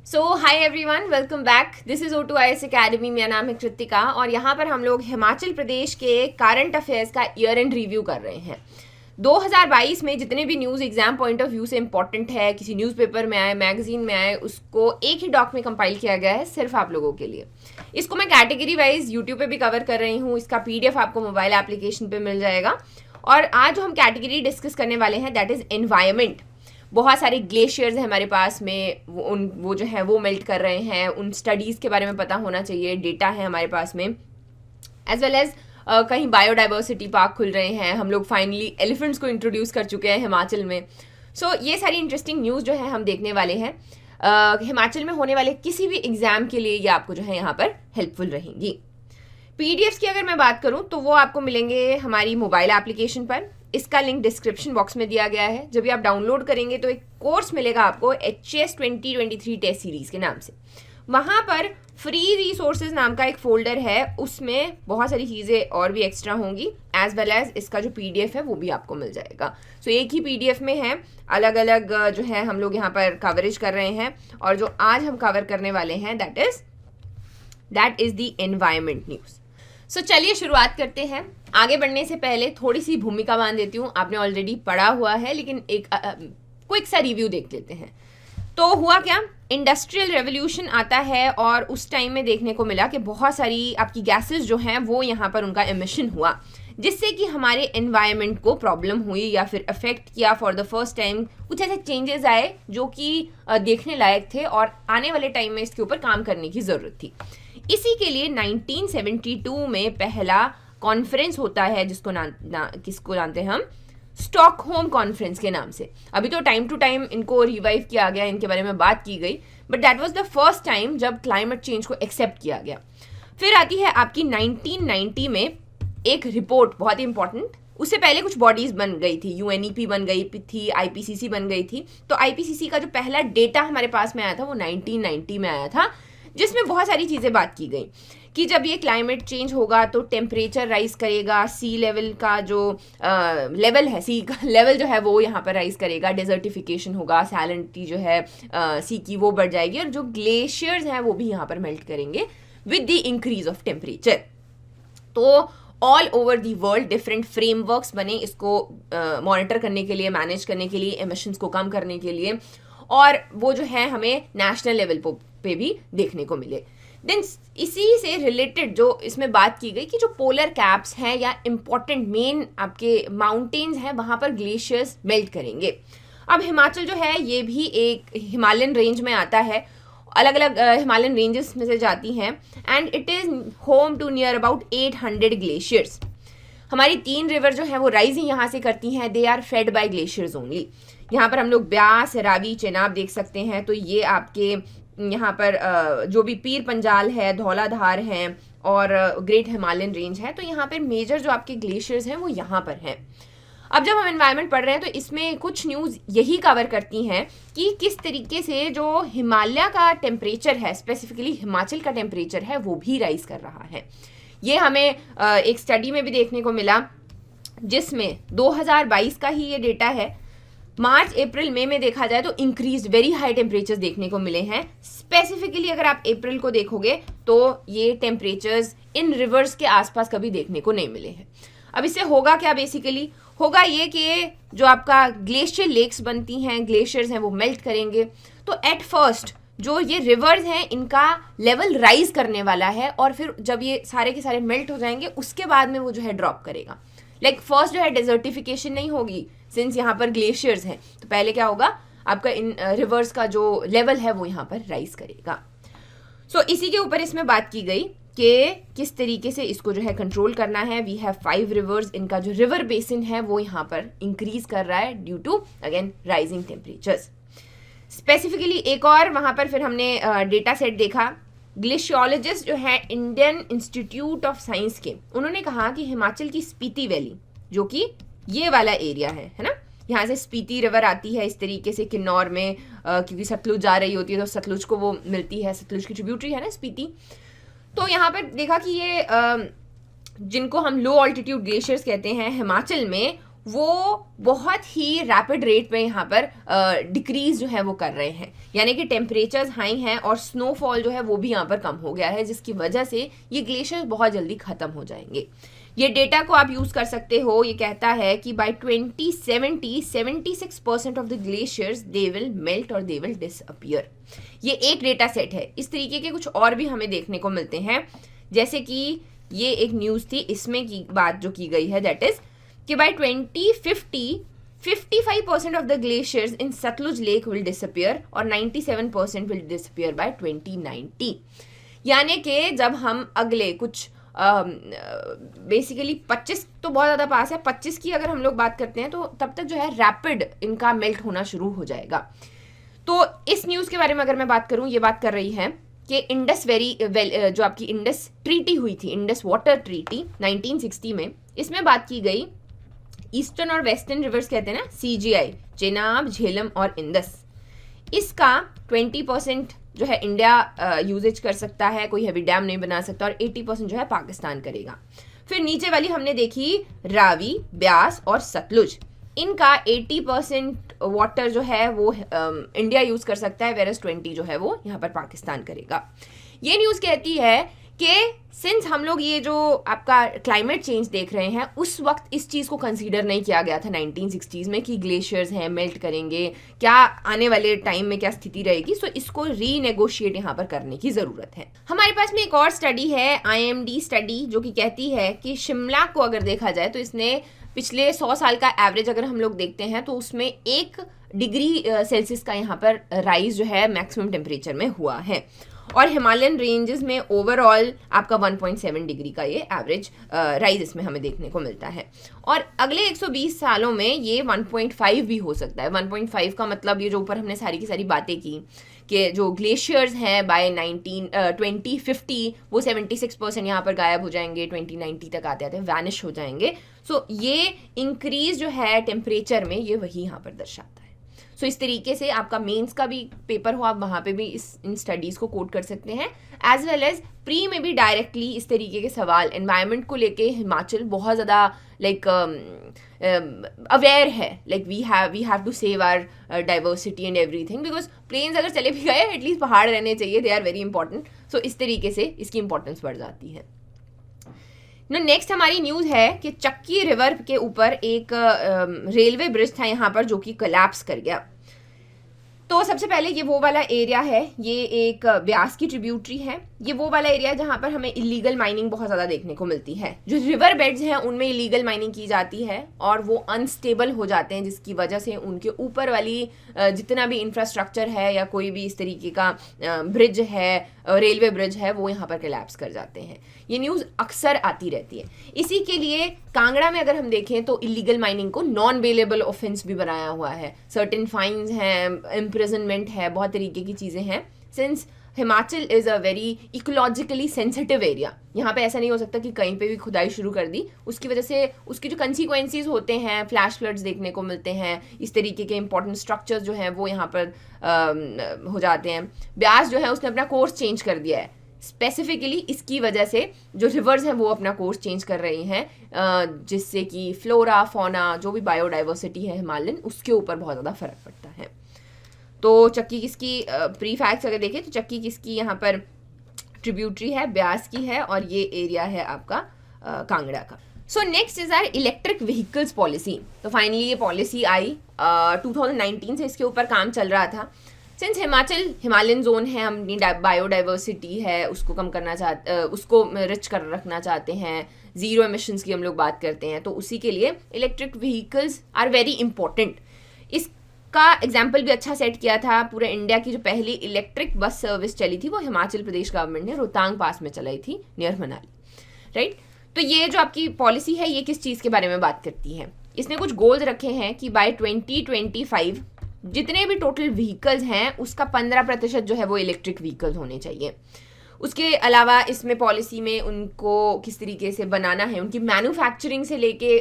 So high everyone, welcome back. This is O2IS academy. मेरा नाम है कृतिका और यहाँ पर हम लोग हिमाचल प्रदेश के करंट अफेयर्स का ईयर एंड रिव्यू कर रहे हैं। 2022 में जितने भी news exam point of view से इंपॉर्टेंट है, किसी न्यूज़पेपर में आए, मैगजीन में आए, उसको एक ही डॉक में कंपाइल किया गया है सिर्फ आप लोगों के लिए। इसको मैं कैटेगरी वाइज यूट्यूब पे भी कवर कर रही हूँ। इसका PDF आपको मोबाइल एप्लीकेशन पे मिल जाएगा। और आज जो हम कैटेगरी डिस्कस करने वाले हैं दैट इज़ एनवायरमेंट। बहुत सारे ग्लेशियर्स हैं हमारे पास में, वो जो है वो मेल्ट कर रहे हैं, उन स्टडीज़ के बारे में पता होना चाहिए, डेटा है हमारे पास में, एज वेल एज कहीं बायोडाइवर्सिटी पार्क खुल रहे हैं। हम लोग फाइनली एलिफेंट्स को इंट्रोड्यूस कर चुके हैं हिमाचल में। सो ये सारी इंटरेस्टिंग न्यूज़ जो है हम देखने वाले हैं। हिमाचल में होने वाले किसी भी एग्जाम के लिए ये आपको जो है यहाँ पर हेल्पफुल रहेंगी। PDFs की अगर मैं बात करूं तो वो आपको मिलेंगे हमारी मोबाइल एप्लीकेशन पर। इसका लिंक डिस्क्रिप्शन बॉक्स में दिया गया है। जब भी आप डाउनलोड करेंगे तो एक कोर्स मिलेगा आपको HS 2023 टेस्ट सीरीज के नाम से। वहाँ पर फ्री रिसोर्सेज नाम का एक फोल्डर है, उसमें बहुत सारी चीज़ें और भी एक्स्ट्रा होंगी, एज वेल एज इसका जो PDF है वो भी आपको मिल जाएगा। सो एक ही PDF में है, अलग अलग जो है हम लोग यहाँ पर कवरेज कर रहे हैं। और जो आज हम कवर करने वाले हैं that is the environment news. So चलिए शुरुआत करते हैं। आगे बढ़ने से पहले थोड़ी सी भूमिका बांध देती हूँ। आपने ऑलरेडी पढ़ा हुआ है लेकिन एक क्विक सा रिव्यू देख लेते हैं। तो हुआ क्या, इंडस्ट्रियल रेवोल्यूशन आता है और उस टाइम में देखने को मिला कि बहुत सारी आपकी गैसेस जो हैं वो यहाँ पर उनका एमिशन हुआ, जिससे कि हमारे एनवायरनमेंट को प्रॉब्लम हुई या फिर अफेक्ट किया। फॉर द फर्स्ट टाइम कुछ ऐसे चेंजेस आए जो कि देखने लायक थे और आने वाले टाइम में इसके ऊपर काम करने की ज़रूरत थी। इसी के लिए 1972 में पहला कॉन्फ्रेंस होता है जिसको किसको जानते हैं हम, स्टॉकहोम कॉन्फ्रेंस के नाम से। अभी तो टाइम टू टाइम इनको रिवाइव किया गया, इनके बारे में बात की गई, but that was the first time जब क्लाइमेट चेंज को एक्सेप्ट किया गया। फिर आती है आपकी 1990 में एक रिपोर्ट, बहुत ही इंपॉर्टेंट। उससे पहले कुछ बॉडीज बन गई थी, UNEP बन गई थी, IPCC बन गई थी। तो IPCC का जो पहला डेटा हमारे पास में आया था वो 1990 में आया था, जिसमें बहुत सारी चीज़ें बात की गई कि जब ये क्लाइमेट चेंज होगा तो टेम्परेचर राइज करेगा, सी लेवल का जो लेवल है, सी का लेवल जो है वो यहाँ पर राइज करेगा, डेजर्टिफिकेशन होगा, सैलिनिटी जो है सी की वो बढ़ जाएगी और जो ग्लेशियर्स हैं वो भी यहाँ पर मेल्ट करेंगे with the increase of temperature. तो all over the world different frameworks बने इसको मॉनिटर करने के लिए, मैनेज करने के लिए, एमिशंस को कम करने के लिए, और वो जो है हमें नेशनल लेवल पे भी देखने को मिले। देन इसी से रिलेटेड जो इसमें बात की गई कि जो पोलर कैप्स हैं या इम्पॉर्टेंट मेन आपके माउंटेन्स हैं वहाँ पर ग्लेशियर्स मेल्ट करेंगे। अब हिमाचल जो है ये भी एक हिमालयन रेंज में आता है, अलग अलग हिमालयन रेंजेस में से जाती हैं, and it is home to near about 800 glaciers. हमारी 3 रिवर जो हैं वो राइजिंग यहाँ से करती हैं, they are fed by glaciers only. यहाँ पर हम लोग ब्यास, रावी, चेनाब देख सकते हैं। तो ये आपके यहाँ पर जो भी पीर पंजाल है, धौलाधार हैं और ग्रेट हिमालयन रेंज है, तो यहाँ पर मेजर जो आपके ग्लेशियर्स हैं वो यहाँ पर हैं। अब जब हम एनवायरनमेंट पढ़ रहे हैं तो इसमें कुछ न्यूज़ यही कवर करती हैं कि किस तरीके से जो हिमालय का टेम्परेचर है, स्पेसिफिकली हिमाचल का टेम्परेचर है, वो भी राइज कर रहा है। ये हमें एक स्टडी में भी देखने को मिला जिसमें 2022 का ही ये डेटा है। मार्च, अप्रैल, मई में देखा जाए तो इंक्रीज वेरी हाई टेम्परेचर्स देखने को मिले हैं। स्पेसिफिकली अगर आप अप्रैल को देखोगे तो ये टेम्परेचर्स इन रिवर्स के आसपास कभी देखने को नहीं मिले हैं। अब इससे होगा क्या, बेसिकली होगा ये कि जो आपका ग्लेशियर लेक्स बनती हैं, ग्लेशियर्स हैं, वो मेल्ट करेंगे। तो एट फर्स्ट जो ये रिवर्स हैं इनका लेवल राइज करने वाला है और फिर जब ये सारे के सारे मेल्ट हो जाएंगे उसके बाद में वो जो है ड्रॉप करेगा। लाइक फर्स्ट जो है डेजर्टिफिकेशन नहीं होगी सिंस यहाँ पर ग्लेशियर्स हैं, तो पहले क्या होगा, आपका इन रिवर्स का जो लेवल है वो यहाँ पर राइज करेगा। सो इसी के ऊपर इसमें बात की गई कि किस तरीके से इसको जो है कंट्रोल करना है। वी हैव 5 रिवर्स, इनका जो रिवर बेसिन है वो यहाँ पर इंक्रीज कर रहा है due to again rising temperatures. Specifically एक और वहाँ पर फिर हमने डेटा सेट देखा। ग्लेशियोलॉजिस्ट जो है इंडियन इंस्टीट्यूट ऑफ साइंस के, उन्होंने कहा कि हिमाचल की स्पीति वैली, जो कि ये वाला एरिया है ना, यहाँ से स्पीति रिवर आती है इस तरीके से किन्नौर में, क्योंकि सतलुज जा रही होती है तो सतलुज को वो मिलती है, सतलुज की ट्रिब्यूटरी है ना स्पीति। तो यहाँ पर देखा कि ये जिनको हम लो ऑल्टीट्यूड ग्लेशियर्स कहते हैं हिमाचल में, वो बहुत ही रैपिड रेट में यहाँ पर डिक्रीज जो है वो कर रहे हैं, यानी कि टेम्परेचर्स हाई हैं और स्नोफॉल जो है वो भी यहाँ पर कम हो गया है, जिसकी वजह से ये ग्लेशियर्स बहुत जल्दी ख़त्म हो जाएंगे। ये डेटा को आप यूज़ कर सकते हो। ये कहता है कि by 2070 76% of the glaciers they will melt और दे विल डिसअपियर। ये एक डेटा सेट है। इस तरीके के कुछ और भी हमें देखने को मिलते हैं, जैसे कि ये एक न्यूज़ थी, इसमें की बात जो की गई है दैट इज़ कि by 2050 55% of the glaciers in Sutlej lake will disappear और 97% विल डिसअपियर बाय 2090। यानी कि जब हम अगले कुछ बेसिकली 25 तो बहुत ज़्यादा पास है, 25 की अगर हम लोग बात करते हैं तो तब तक जो है रैपिड इनका मेल्ट होना शुरू हो जाएगा। तो इस न्यूज़ के बारे में अगर मैं बात करूं, ये बात कर रही है कि इंडस जो आपकी इंडस ट्रीटी हुई थी, इंडस वाटर ट्रीटी 1960 में, इसमें बात की गई ईस्टर्न और वेस्टर्न रिवर्स कहते हैं ना, CGI, चेनाब, झेलम और इंडस, इसका 20% जो है इंडिया यूजेज कर सकता है, कोई हैवी डैम नहीं बना सकता, और 80% जो है पाकिस्तान करेगा। फिर नीचे वाली हमने देखी रावी, ब्यास और सतलुज, इनका 80% वाटर जो है वो इंडिया यूज़ कर सकता है, वेरस 20 जो है वो यहाँ पर पाकिस्तान करेगा। ये न्यूज़ कहती है कि सिंस हम लोग ये जो आपका क्लाइमेट चेंज देख रहे हैं, उस वक्त इस चीज़ को कंसीडर नहीं किया गया था 1960s में कि ग्लेशियर्स हैं, मेल्ट करेंगे, क्या आने वाले टाइम में क्या स्थिति रहेगी। सो इसको रीनेगोशिएट यहाँ पर करने की ज़रूरत है। हमारे पास में एक और स्टडी है, IMD स्टडी, जो कि कहती है कि शिमला को अगर देखा जाए तो इसने पिछले 100 साल का एवरेज अगर हम लोग देखते हैं तो उसमें 1 डिग्री सेल्सियस का यहाँ पर राइज जो है मैक्सिमम टेम्परेचर में हुआ है, और हिमालयन रेंजेस में ओवरऑल आपका 1.7 डिग्री का ये एवरेज राइज इसमें हमें देखने को मिलता है, और अगले 120 सालों में ये 1.5 भी हो सकता है। 1.5 का मतलब ये जो ऊपर हमने सारी की सारी बातें की कि जो ग्लेशियर्स हैं बाय 2050 वो 76% यहाँ पर गायब हो जाएंगे, 2090 तक आते आते वैनिश हो जाएंगे। सो ये इंक्रीज जो है टेम्परेचर में, ये वही यहाँ पर दर्शाता है। सो इस तरीके से आपका मेंस का भी पेपर हो, आप वहाँ पे भी इन स्टडीज़ को कोट कर सकते हैं, एज वेल एज प्री में भी डायरेक्टली इस तरीके के सवाल एनवायरनमेंट को लेके हिमाचल बहुत ज़्यादा लाइक अवेयर है, like we have to save our diversity and everything, because plains अगर चले भी गए एटलीस्ट पहाड़ रहने चाहिए, they are very important. So इस तरीके से इसकी इंपॉर्टेंस बढ़ जाती है। नेक्स्ट हमारी न्यूज़ है कि चक्की रिवर के ऊपर एक रेलवे ब्रिज था यहाँ पर जो कि कोलैप्स कर गया। तो सबसे पहले ये वो वाला एरिया है, ये एक ब्यास की ट्रिब्यूटरी है, ये वो वाला एरिया जहाँ पर हमें इलीगल माइनिंग बहुत ज़्यादा देखने को मिलती है। जो रिवर बेड्स हैं उनमें इलीगल माइनिंग की जाती है और वो अनस्टेबल हो जाते हैं, जिसकी वजह से उनके ऊपर वाली जितना भी इंफ्रास्ट्रक्चर है या कोई भी इस तरीके का ब्रिज है, रेलवे ब्रिज है, वो यहाँ पर कोलैप्स कर जाते हैं। ये न्यूज़ अक्सर आती रहती है। इसी के लिए कांगड़ा में अगर हम देखें तो इलीगल माइनिंग को नॉन बेलेबल ऑफेंस भी बनाया हुआ है, सर्टेन फाइन्स हैं, इम्प्रिजनमेंट है, बहुत तरीके की चीज़ें हैं। Since Himachal is a very ecologically sensitive area, यहाँ पे ऐसा नहीं हो सकता कि कहीं पे भी खुदाई शुरू कर दी, उसकी वजह से उसके जो कंसिक्वेंसेस होते हैं, फ्लैश फ्लड्स देखने को मिलते हैं, इस तरीके के इंपॉर्टेंट स्ट्रक्चर्स जो हैं वो यहाँ पर हो जाते हैं। ब्यास जो है उसने अपना कोर्स चेंज कर दिया है, स्पेसिफिकली इसकी वजह से जो रिवर्स हैं वो अपना कोर्स चेंज कर रही हैं, जिससे कि फ्लोरा फौना जो भी बायोडाइवर्सिटी है हिमालयन, उसके ऊपर बहुत ज़्यादा फ़र्क पड़ता है। तो चक्की किसकी प्री फैक्ट्स अगर देखें तो चक्की किसकी यहाँ पर ट्रिब्यूटरी है, ब्यास की है, और ये एरिया है आपका कांगड़ा का। So next is our electric vehicles policy. तो फाइनली ये पॉलिसी आई 2019 से इसके ऊपर काम चल रहा था। सिंस हिमाचल हिमालयन जोन है, हम अपनी बायोडाइवर्सिटी है उसको कम करना चाहते, उसको रिच कर रखना चाहते हैं, ज़ीरो एमिशंस की हम लोग बात करते हैं, तो उसी के लिए electric vehicles are very important. इसका एग्जाम्पल भी अच्छा सेट किया था। पूरे इंडिया की जो पहली इलेक्ट्रिक बस सर्विस चली थी वो हिमाचल प्रदेश गवर्नमेंट ने रोहतांग पास में चलाई थी, नियर मनाली, राइट। तो ये जो आपकी पॉलिसी है ये किस चीज़ के बारे में बात करती है? इसने कुछ गोल्स रखे हैं कि बाय 2025 जितने भी टोटल व्हीकल्स हैं उसका 15% जो है वो इलेक्ट्रिक व्हीकल्स होने चाहिए। उसके अलावा इसमें पॉलिसी में उनको किस तरीके से बनाना है, उनकी मैन्युफैक्चरिंग से लेके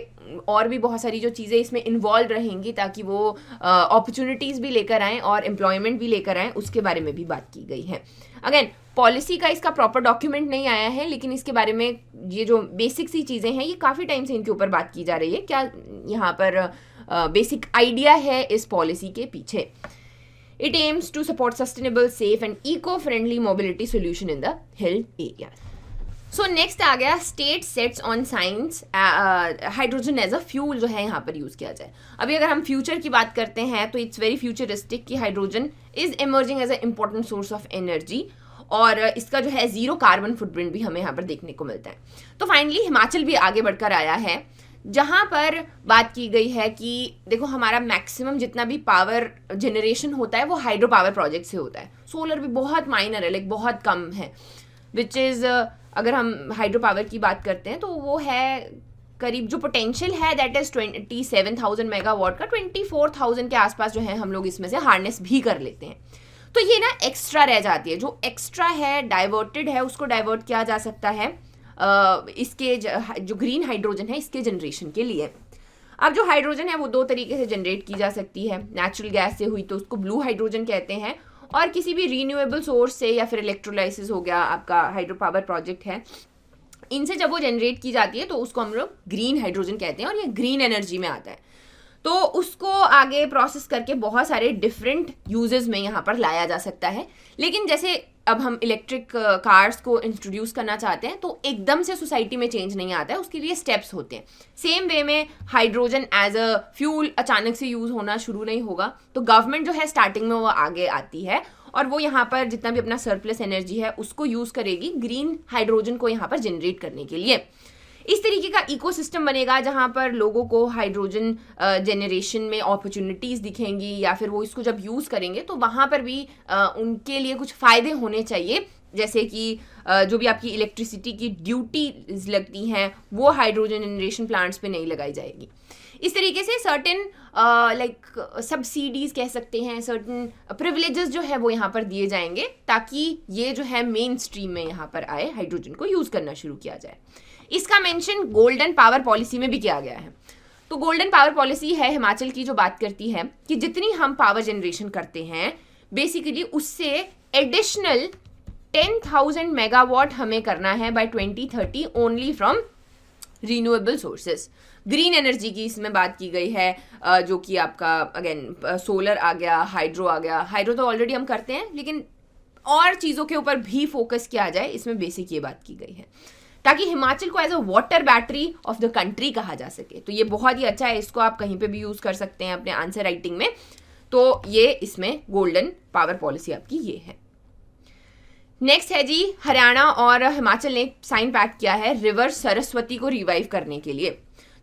और भी बहुत सारी जो चीज़ें इसमें इन्वॉल्व रहेंगी ताकि वो अपॉर्चुनिटीज़ भी लेकर आएँ और एम्प्लॉयमेंट भी लेकर आएँ, उसके बारे में भी बात की गई है। अगेन पॉलिसी का इसका प्रॉपर डॉक्यूमेंट नहीं आया है, लेकिन इसके बारे में ये जो बेसिक सी चीज़ें हैं ये काफ़ी टाइम से इनके ऊपर बात की जा रही है। क्या यहाँ पर बेसिक आइडिया है इस पॉलिसी के पीछे? It aims to support sustainable, safe and eco-friendly mobility solution in the hill areas. So next आ गया state sets on science hydrogen as a fuel जो है यहाँ पर यूज़ किया जाए। अभी अगर हम फ्यूचर की बात करते हैं तो इट्स वेरी फ्यूचरिस्टिक कि hydrogen is emerging as a important source of energy और इसका जो है जीरो कार्बन फुटप्रिंट भी हमें यहाँ पर देखने को मिलता है। तो फाइनली हिमाचल भी आगे बढ़कर आया है जहाँ पर बात की गई है कि देखो हमारा मैक्सिमम जितना भी पावर जनरेशन होता है वो हाइड्रो पावर प्रोजेक्ट से होता है। सोलर भी बहुत माइनर है, लाइक बहुत कम है, विच इज़ अगर हम हाइड्रो पावर की बात करते हैं तो वो है करीब जो पोटेंशियल है दैट इज़ 27,000 मेगावाट का 24,000 के आसपास जो है हम लोग इसमें से हार्नेस भी कर लेते हैं। तो ये ना एक्स्ट्रा रह जाती है, जो एक्स्ट्रा है डाइवर्टेड है उसको डाइवर्ट किया जा सकता है इसके जो ग्रीन हाइड्रोजन है इसके जनरेशन के लिए। अब जो हाइड्रोजन है वो दो तरीके से जनरेट की जा सकती है। नेचुरल गैस से हुई तो उसको ब्लू हाइड्रोजन कहते हैं, और किसी भी रीन्यूएबल सोर्स से या फिर इलेक्ट्रोलाइसिस हो गया आपका हाइड्रो पावर प्रोजेक्ट है, इनसे जब वो जनरेट की जाती है तो उसको हम लोग ग्रीन हाइड्रोजन कहते हैं और ये ग्रीन एनर्जी में आता है। तो उसको आगे प्रोसेस करके बहुत सारे डिफरेंट यूजेस में यहाँ पर लाया जा सकता है। लेकिन जैसे अब हम इलेक्ट्रिक कार्स को इंट्रोड्यूस करना चाहते हैं तो एकदम से सोसाइटी में चेंज नहीं आता है, उसके लिए स्टेप्स होते हैं। सेम वे में हाइड्रोजन एज अ फ्यूल अचानक से यूज़ होना शुरू नहीं होगा, तो गवर्नमेंट जो है स्टार्टिंग में वो आगे आती है और वो यहाँ पर जितना भी अपना सरप्लस एनर्जी है उसको यूज़ करेगी ग्रीन हाइड्रोजन को यहाँ पर जनरेट करने के लिए। इस तरीके का इकोसिस्टम बनेगा जहाँ पर लोगों को हाइड्रोजन जनरेशन में अपॉर्चुनिटीज़ दिखेंगी, या फिर वो इसको जब यूज़ करेंगे तो वहाँ पर भी उनके लिए कुछ फ़ायदे होने चाहिए, जैसे कि जो भी आपकी इलेक्ट्रिसिटी की ड्यूटीज लगती हैं वो हाइड्रोजन जनरेशन प्लांट्स पे नहीं लगाई जाएगी। इस तरीके से सर्टेन लाइक सब्सिडीज़ कह सकते हैं, सर्टेन प्रिविलेजेस जो है वो यहाँ पर दिए जाएंगे ताकि ये जो है मेन स्ट्रीम में यहाँ पर आए, हाइड्रोजन को यूज़ करना शुरू किया जाए। इसका मेंशन गोल्डन पावर पॉलिसी में भी किया गया है। तो गोल्डन पावर पॉलिसी है हिमाचल की, जो बात करती है कि जितनी हम पावर जनरेशन करते हैं बेसिकली उससे एडिशनल 10,000 मेगावाट हमें करना है by 2030 only from renewable sources. Green energy की इसमें बात की गई है, जो कि आपका अगेन सोलर आ गया, हाइड्रो आ गया। हाइड्रो तो ऑलरेडी हम करते हैं, लेकिन और चीज़ों के ऊपर भी फोकस किया जाए, इसमें बेसिक ये बात की गई है ताकि हिमाचल को as a water battery of the country कहा जा सके। तो ये बहुत ही अच्छा है, इसको आप कहीं पे भी यूज़ कर सकते हैं अपने आंसर राइटिंग में। तो ये इसमें गोल्डन पावर पॉलिसी आपकी ये है। नेक्स्ट है जी, हरियाणा और हिमाचल ने साइन पैक्ट किया है रिवर सरस्वती को रिवाइव करने के लिए।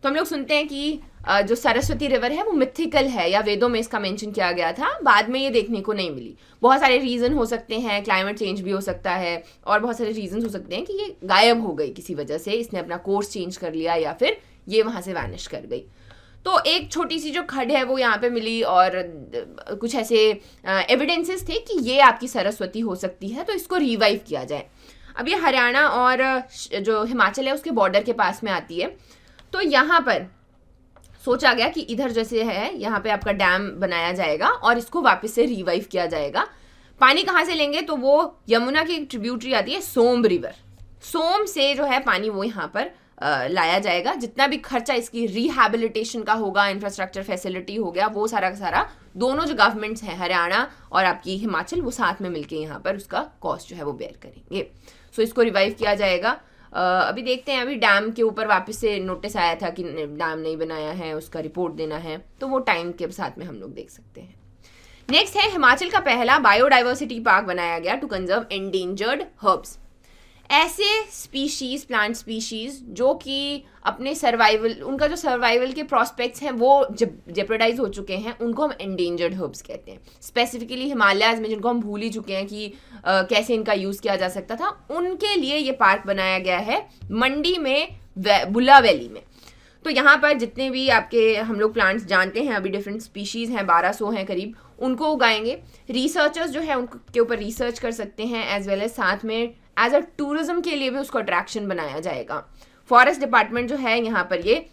तो हम लोग सुनते हैं कि जो सरस्वती रिवर है वो मिथिकल है, या वेदों में इसका मेंशन किया गया था, बाद में ये देखने को नहीं मिली। बहुत सारे रीज़न हो सकते हैं, क्लाइमेट चेंज भी हो सकता है और बहुत सारे रीजन हो सकते हैं कि ये गायब हो गई किसी वजह से, इसने अपना कोर्स चेंज कर लिया या फिर ये वहाँ से वैनिश कर गई। तो एक छोटी सी जो खड है वो यहाँ पे मिली और कुछ ऐसे एविडेंसेस थे कि ये आपकी सरस्वती हो सकती है, तो इसको रिवाइव किया जाए। अब ये हरियाणा और जो हिमाचल है उसके बॉर्डर के पास में आती है, तो यहाँ पर सोचा गया कि इधर जैसे है यहाँ पे आपका डैम बनाया जाएगा और इसको वापस से रिवाइव किया जाएगा। पानी कहाँ से लेंगे, तो वो यमुना की एक ट्रिब्यूटरी आती है सोम रिवर, सोम से जो है पानी वो यहाँ पर लाया जाएगा। जितना भी खर्चा इसकी रिहैबिलिटेशन का होगा, इंफ्रास्ट्रक्चर फैसिलिटी हो गया, वो सारा का सारा दोनों जो गवर्नमेंट्स हैं हरियाणा और आपकी हिमाचल, वो साथ में मिलके यहाँ पर उसका कॉस्ट जो है वो बेयर करेंगे। सो इसको रिवाइव किया जाएगा। अभी देखते हैं, अभी डैम के ऊपर वापस से नोटिस आया था कि डैम नहीं बनाया है, उसका रिपोर्ट देना है, तो वो टाइम के साथ में हम लोग देख सकते हैं। नेक्स्ट है, हिमाचल का पहला बायोडाइवर्सिटी पार्क बनाया गया टू कंजर्व एंडेंजर्ड हर्ब्स। ऐसे स्पीशीज, प्लांट स्पीशीज जो कि अपने सर्वाइवल, उनका जो सर्वाइवल के प्रोस्पेक्ट्स हैं वो जेप्रोडाइज हो चुके हैं, उनको हम एंडेंजर्ड हर्ब्स कहते हैं। स्पेसिफिकली हिमालयाज में, जिनको हम भूल ही चुके हैं कि कैसे इनका यूज़ किया जा सकता था, उनके लिए ये पार्क बनाया गया है मंडी में, बुल्ला वैली में। तो यहाँ पर जितने भी आपके हम लोग प्लांट्स जानते हैं, अभी डिफरेंट स्पीशीज़ हैं, 1200 हैं करीब, उनको उगाएंगे। रिसर्चर्स जो है उनके ऊपर रिसर्च कर सकते हैं, एज वेल एज साथ में एज अ टूरिज्म के लिए भी उसको अट्रैक्शन बनाया जाएगा। फॉरेस्ट डिपार्टमेंट जो है यहाँ पर ये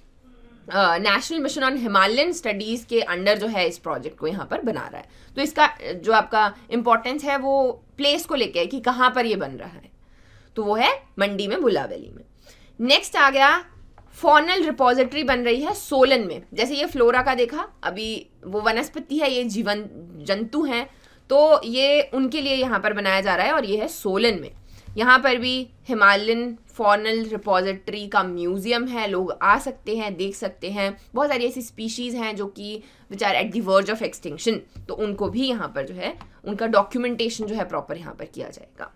national mission on Himalayan studies के अंडर जो है इस प्रोजेक्ट को यहाँ पर बना रहा है। तो इसका जो आपका इम्पोर्टेंस है वो प्लेस को लेके है कि कहाँ पर ये बन रहा है, तो वो है मंडी में, भुल्ला वैली में। नेक्स्ट आ गया फॉनल रिपोजिटरी बन रही है सोलन में। जैसे ये फ्लोरा का देखा, अभी वो वनस्पति है, ये जीवन जंतु हैं, तो ये उनके लिए यहाँ पर बनाया जा रहा है और ये है सोलन में। यहाँ पर भी हिमालयन फॉनल रिपोजिटरी का म्यूजियम है, लोग आ सकते हैं, देख सकते हैं। बहुत सारी ऐसी स्पीशीज़ हैं जो कि which are at the verge of extinction, तो उनको भी यहाँ पर जो है उनका डॉक्यूमेंटेशन जो है प्रॉपर यहाँ पर किया जाएगा।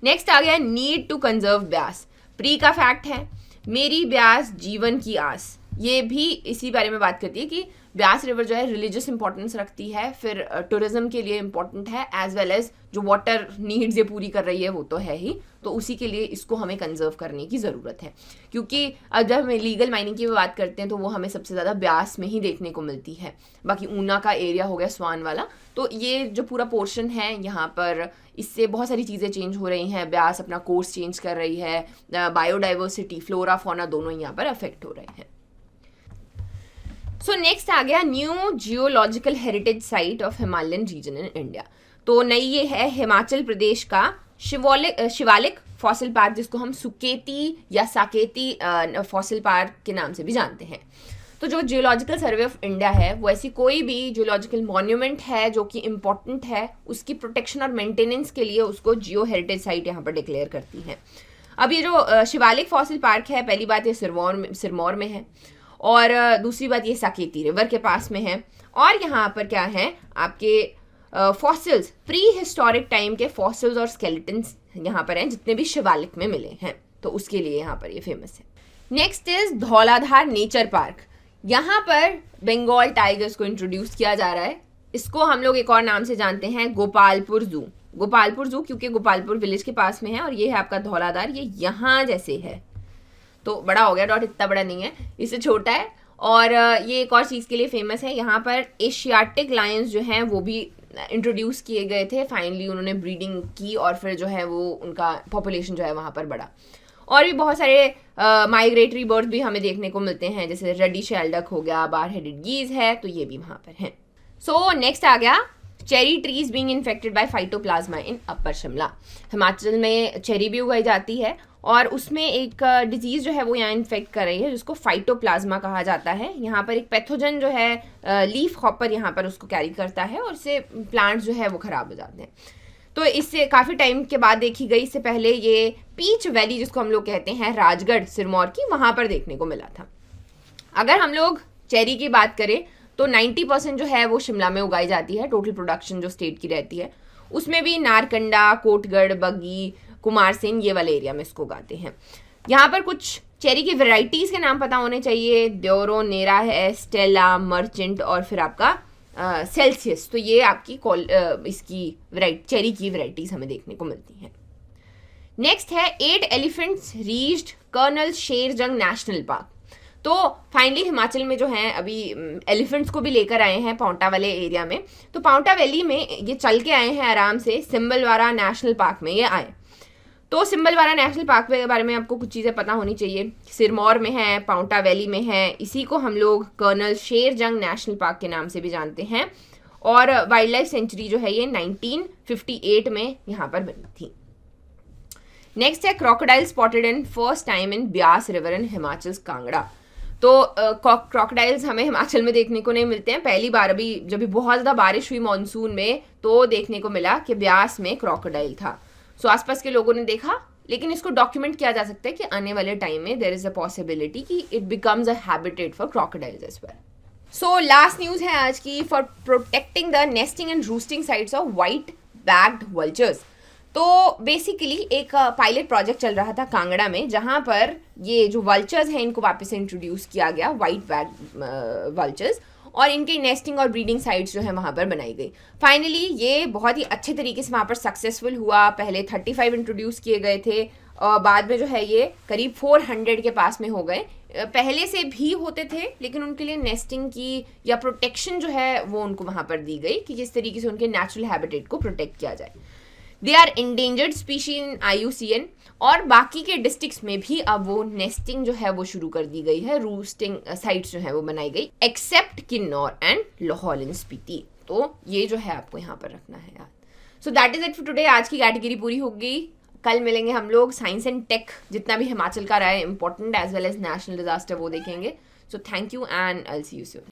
नेक्स्ट आ गया नीड टू कंजर्व ब्यास। प्री का फैक्ट है, मेरी ब्यास जीवन की आस, ये भी इसी बारे में बात करती है कि ब्यास रिवर जो है रिलीजियस इंपॉर्टेंस रखती है, फिर टूरिज्म के लिए इम्पॉर्टेंट है, एज वेल एज जो वाटर नीड्स ये पूरी कर रही है वो तो है ही, तो उसी के लिए इसको हमें कंजर्व करने की ज़रूरत है। क्योंकि अब जब हम इलीगल माइनिंग की बात करते हैं तो वो हमें सबसे ज़्यादा ब्यास में ही देखने को मिलती है। बाकी ऊना का एरिया हो गया, स्वान वाला, तो ये जो पूरा पोर्शन है यहाँ पर, इससे बहुत सारी चीज़ें चेंज हो रही हैं। ब्यास अपना कोर्स चेंज कर रही है, बायोडाइवर्सिटी, फ्लोरा फौना दोनों यहाँ पर अफेक्ट हो रहे हैं। सो नेक्स्ट आ गया new geological heritage site of Himalayan region in India. तो नई ये है हिमाचल प्रदेश का शिवालिक फॉसिल पार्क, जिसको हम सुकेती या साकेती फॉसिल पार्क के नाम से भी जानते हैं। तो जो जियोलॉजिकल सर्वे ऑफ इंडिया है वो ऐसी कोई भी जियोलॉजिकल मॉन्यूमेंट है जो कि इम्पॉर्टेंट है, उसकी प्रोटेक्शन और मेंटेनेंस के लिए उसको जियो हेरिटेज साइट यहाँ पर डिक्लेयर करती है। अब ये जो शिवालिक फॉसिल पार्क है, पहली बात ये सिरमौर में है, और दूसरी बात ये साकेती रिवर के पास में है। और यहाँ पर क्या है, आपके फॉसिल्स, प्री हिस्टोरिक टाइम के फॉसिल्स और स्केलेटन्स यहाँ पर हैं जितने भी शिवालिक में मिले हैं, तो उसके लिए यहाँ पर ये फेमस है। Next is Dhauladhar nature park. यहाँ पर बंगाल टाइगर्स को इंट्रोड्यूस किया जा रहा है। इसको हम लोग एक और नाम से जानते हैं गोपालपुर जू। गोपालपुर जू क्योंकि गोपालपुर विलेज के पास में है, और ये है आपका धौलाधार, ये यहाँ जैसे है, तो बड़ा हो गया, डॉट इतना बड़ा नहीं है, इससे छोटा है। और ये एक और चीज़ के लिए फेमस है, यहाँ पर एशियाटिक लायंस जो हैं वो भी इंट्रोड्यूस किए गए थे। फाइनली उन्होंने ब्रीडिंग की और फिर जो है वो उनका पॉपुलेशन जो है वहाँ पर बढ़ा। और भी बहुत सारे माइग्रेटरी बर्ड्स भी हमें देखने को मिलते हैं, जैसे रेडी शेल्डक हो गया, बार हेडेड गीज है, तो ये भी वहाँ पर हैं। सो नेक्स्ट आ गया cherry trees being infected by phytoplasma in upper Shimla. Himachal में चेरी भी उगाई जाती है और उसमें एक डिजीज़ जो है वो यहाँ इन्फेक्ट कर रही है, जिसको फाइटोप्लाज्मा कहा जाता है। यहाँ पर एक पैथोजन जो है लीफ हॉपर यहाँ पर उसको कैरी करता है और इससे प्लांट्स जो है वो ख़राब हो जाते हैं। तो इससे काफ़ी टाइम के बाद देखी गई। इससे पहले ये पीच वैली जिसको हम लोग कहते हैं, राजगढ़ सिरमौर की, वहाँ पर देखने को मिला था। अगर हम लोग चेरी की बात करें तो 90% जो है वो शिमला में उगाई जाती है। टोटल प्रोडक्शन जो स्टेट की रहती है उसमें भी नारकंडा, कोटगढ़, बग्गी, कुमारसेन, ये वाले एरिया में इसको उगाते हैं। यहाँ पर कुछ चेरी की वैरायटीज़ के नाम पता होने चाहिए। ड्योरो, नेरा है, स्टेला, मर्चेंट और फिर आपका सेल्सियस। तो ये आपकी इसकी चेरी की वैरायटीज़ हमें देखने को मिलती हैं। नेक्स्ट है 8 elephants reached colonel Sherjang national park. तो फाइनली हिमाचल में जो है अभी एलिफेंट्स को भी लेकर आए हैं पाउंटा वाले एरिया में। तो पाउंटा वैली में ये चल के आए हैं आराम से, सिम्बलवारा नेशनल पार्क में ये आए। तो सिम्बलवारा नेशनल पार्क के बारे में आपको कुछ चीज़ें पता होनी चाहिए। सिरमौर में है, पाउंटा वैली में है, इसी को हम लोग कर्नल शेरजंग नेशनल पार्क के नाम से भी जानते हैं। और वाइल्ड लाइफ सेंचुरी जो है ये 1958 में यहाँ पर बनी थी। नेक्स्ट है crocodile spotted in first time in Beas river in Himachal Kangra. तो क्रोकोडाइल्स हमें हिमाचल में देखने को नहीं मिलते हैं। पहली बार अभी जब भी बहुत ज़्यादा बारिश हुई मॉनसून में तो देखने को मिला कि ब्यास में क्रोकोडाइल था। सो आसपास के लोगों ने देखा, लेकिन इसको डॉक्यूमेंट किया जा सकता है कि आने वाले टाइम में देयर इज अ पॉसिबिलिटी कि it becomes a habitat for crocodiles as well. So last news है आज की, for protecting the nesting and roosting sites of white backed vultures. तो बेसिकली एक पायलट प्रोजेक्ट चल रहा था कांगड़ा में, जहाँ पर ये जो वल्चर्स हैं इनको वापस से इंट्रोड्यूस किया गया, वाइट बैग वल्चर्स, और इनकी नेस्टिंग और ब्रीडिंग साइट्स जो है वहाँ पर बनाई गई। फाइनली ये बहुत ही अच्छे तरीके से वहाँ पर सक्सेसफुल हुआ। पहले 35 इंट्रोड्यूस किए गए थे, बाद में जो है ये करीब 400 के पास में हो गए। पहले से भी होते थे, लेकिन उनके लिए नेस्टिंग की या प्रोटेक्शन जो है वो उनको वहाँ पर दी गई कि जिस तरीके से उनके नेचुरल हैबिटेट को प्रोटेक्ट किया जाए। They are endangered species in IUCN, और बाकी के डिस्ट्रिक्ट्स में भी अब वो नेस्टिंग जो है वो शुरू कर दी गई है, रूस्टिंग साइट्स जो है वो बनाई गई, except Kinnaur and Lahaul and Spiti. तो ये जो है आपको यहाँ पर रखना है यार। So that is it for today. आज की कैटेगरी पूरी हो गई। कल मिलेंगे हम लोग साइंस एंड टेक, जितना भी हिमाचल का रहा है important as well as national disaster वो देखेंगे। So thank you and I will see you soon.